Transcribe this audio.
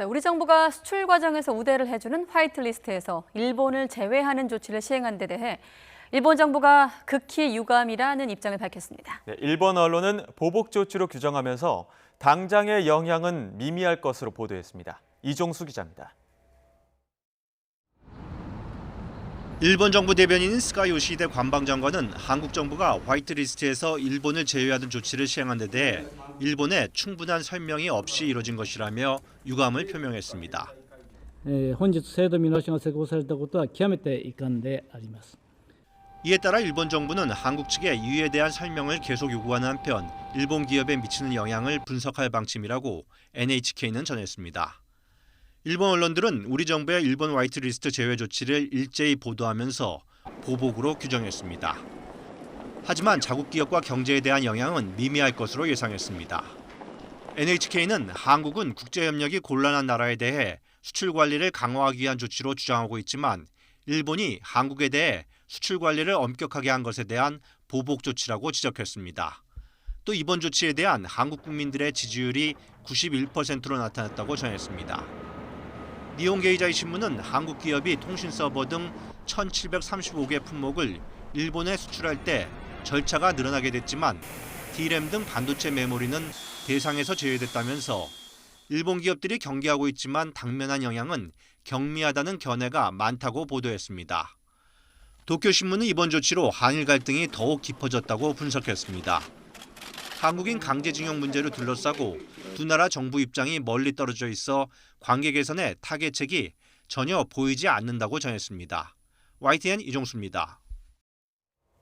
자, 우리 정부가 수출 과정에서 우대를 해주는 화이트리스트에서 일본을 제외하는 조치를 시행한 데 대해 일본 정부가 극히 유감이라는 입장을 밝혔습니다. 네, 일본 언론은 보복 조치로 규정하면서 당장의 영향은 미미할 것으로 보도했습니다. 이종수 기자입니다. 일본 정부 대변인 스가 요시히데 관방장관은 한국 정부가 화이트리스트에서 일본을 제외하는 조치를 시행한 데 대해 일본에 충분한 설명이 없이 이뤄진 것이라며 유감을 표명했습니다. 本日制度見直しが施行されたことは極めて遺憾であります。 이에 따라 일본 정부는 한국 측에 이유에 대한 설명을 계속 요구하는 한편 일본 기업에 미치는 영향을 분석할 방침이라고 NHK는 전했습니다. 일본 언론들은 우리 정부의 일본 화이트리스트 제외 조치를 일제히 보도하면서 보복으로 규정했습니다. 하지만 자국 기업과 경제에 대한 영향은 미미할 것으로 예상했습니다. NHK는 한국은 국제협력이 곤란한 나라에 대해 수출 관리를 강화하기 위한 조치로 주장하고 있지만 일본이 한국에 대해 수출 관리를 엄격하게 한 것에 대한 보복 조치라고 지적했습니다. 또 이번 조치에 대한 한국 국민들의 지지율이 91%로 나타났다고 전했습니다. 니혼게이자이 신문은 한국 기업이 통신 서버 등 1,735개 품목을 일본에 수출할 때 절차가 늘어나게 됐지만 D램 등 반도체 메모리는 대상에서 제외됐다면서 일본 기업들이 경계하고 있지만 당면한 영향은 경미하다는 견해가 많다고 보도했습니다. 도쿄신문은 이번 조치로 한일 갈등이 더욱 깊어졌다고 분석했습니다. 한국인 강제징용 문제로 둘러싸고 두 나라 정부 입장이 멀리 떨어져 있어 관계 개선에 타개책이 전혀 보이지 않는다고 전했습니다. YTN 이종수입니다.